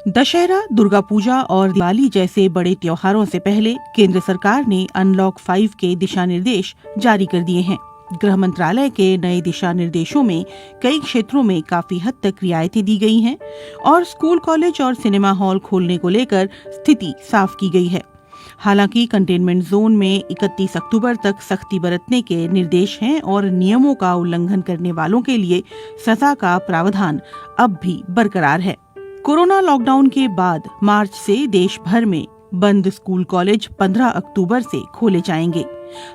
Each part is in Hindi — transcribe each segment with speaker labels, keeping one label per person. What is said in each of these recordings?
Speaker 1: दशहरा, दुर्गा पूजा और दिवाली जैसे बड़े त्योहारों से पहले केंद्र सरकार ने अनलॉक 5 के दिशा निर्देश जारी कर दिए हैं। गृह मंत्रालय के नए दिशा निर्देशों में कई क्षेत्रों में काफी हद तक रियायतें दी गई हैं और स्कूल, कॉलेज और सिनेमा हॉल खोलने को लेकर स्थिति साफ की गई है। हालांकि कंटेनमेंट जोन में 31 अक्टूबर तक सख्ती बरतने के निर्देश हैं और नियमों का उल्लंघन करने वालों के लिए सजा का प्रावधान अब भी बरकरार है। कोरोना लॉकडाउन के बाद मार्च से देश भर में बंद स्कूल, कॉलेज 15 अक्टूबर से खोले जाएंगे।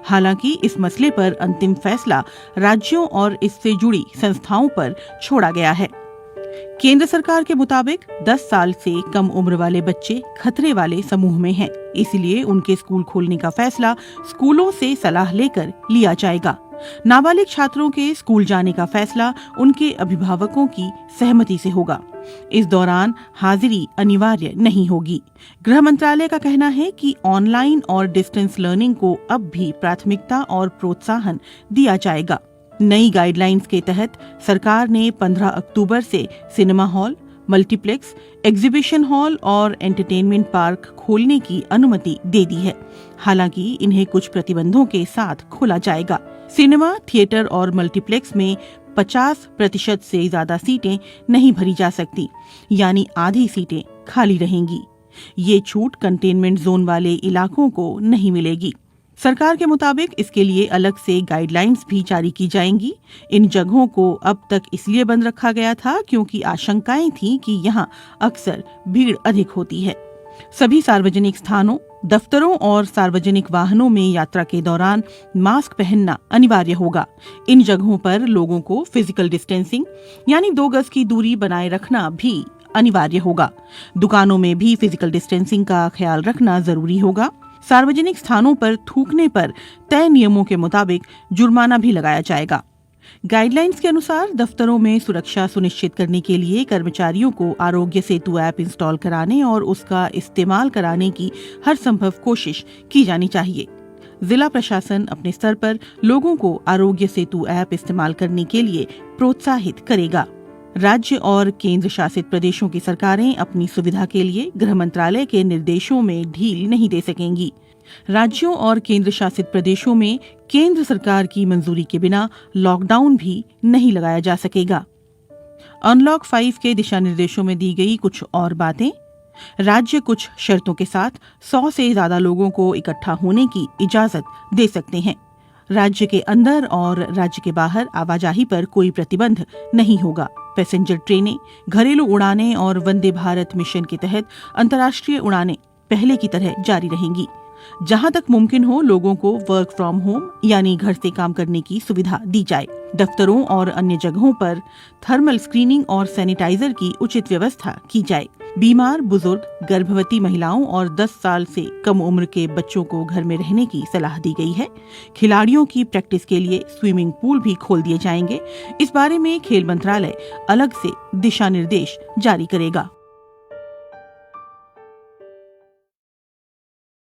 Speaker 1: हालांकि इस मसले पर अंतिम फैसला राज्यों और इससे जुड़ी संस्थाओं पर छोड़ा गया है। केंद्र सरकार के मुताबिक 10 साल से कम उम्र वाले बच्चे खतरे वाले समूह में हैं, इसलिए उनके स्कूल खोलने का फैसला स्कूलों से सलाह लेकर लिया जाएगा। नाबालिग छात्रों के स्कूल जाने का फैसला उनके अभिभावकों की सहमति से होगा। इस दौरान हाजिरी अनिवार्य नहीं होगी। गृह मंत्रालय का कहना है कि ऑनलाइन और डिस्टेंस लर्निंग को अब भी प्राथमिकता और प्रोत्साहन दिया जाएगा। नई गाइडलाइंस के तहत सरकार ने 15 अक्टूबर से cinema hall, multiplex, exhibition hall और एंटरटेनमेंट पार्क खोलने की अनुमति दे दी है। हालांकि इन्हें कुछ प्रतिबंधों के साथ खोला जाएगा। सिनेमा, थिएटर और मल्टीप्लेक्स में 50% से ज्यादा सीटें नहीं भरी जा सकती, यानी आधी सीटें खाली रहेंगी। ये छूट कंटेनमेंट जोन वाले इलाकों को नहीं मिलेगी। सरकार के मुताबिक इसके लिए अलग से गाइडलाइंस भी जारी की जाएंगी। इन जगहों को अब तक इसलिए बंद रखा गया था क्योंकि आशंकाएं थीं कि यहाँ अक्सर भीड़ अधिक होती है। सभी सार्वजनिक स्थानों, दफ्तरों और सार्वजनिक वाहनों में यात्रा के दौरान मास्क पहनना अनिवार्य होगा। इन जगहों पर लोगों को फिजिकल डिस्टेंसिंग यानी 2 गज की दूरी बनाए रखना भी अनिवार्य होगा। दुकानों में भी फिजिकल डिस्टेंसिंग का ख्याल रखना जरूरी होगा। सार्वजनिक स्थानों पर थूकने पर तय नियमों के मुताबिक जुर्माना भी लगाया जाएगा। गाइडलाइंस के अनुसार दफ्तरों में सुरक्षा सुनिश्चित करने के लिए कर्मचारियों को आरोग्य सेतु ऐप इंस्टॉल कराने और उसका इस्तेमाल कराने की हर संभव कोशिश की जानी चाहिए। जिला प्रशासन अपने स्तर पर लोगों को आरोग्य सेतु ऐप इस्तेमाल करने के लिए प्रोत्साहित करेगा। राज्य और केंद्र शासित प्रदेशों की सरकारें अपनी सुविधा के लिए गृह मंत्रालय के निर्देशों में ढील नहीं दे सकेंगी। राज्यों और केंद्र शासित प्रदेशों में केंद्र सरकार की मंजूरी के बिना लॉकडाउन भी नहीं लगाया जा सकेगा। अनलॉक 5 के दिशा निर्देशों में दी गई कुछ और बातें। राज्य कुछ शर्तों के साथ 100 से ज्यादा लोगों को इकट्ठा होने की इजाजत दे सकते हैं। राज्य के अंदर और राज्य के बाहर आवाजाही पर कोई प्रतिबंध नहीं होगा। पैसेंजर ट्रेनें, घरेलू उड़ानें और वंदे भारत मिशन के तहत अंतर्राष्ट्रीय उड़ानें पहले की तरह जारी रहेंगी। जहां तक मुमकिन हो लोगों को वर्क फ्रॉम होम यानी घर से काम करने की सुविधा दी जाए। दफ्तरों और अन्य जगहों पर थर्मल स्क्रीनिंग और सैनिटाइजर की उचित व्यवस्था की जाए। बीमार, बुजुर्ग, गर्भवती महिलाओं और 10 साल से कम उम्र के बच्चों को घर में रहने की सलाह दी गई है। खिलाड़ियों की प्रैक्टिस के लिए स्विमिंग पूल भी खोल दिए जाएंगे। इस बारे में खेल मंत्रालय अलग से दिशा निर्देश जारी करेगा।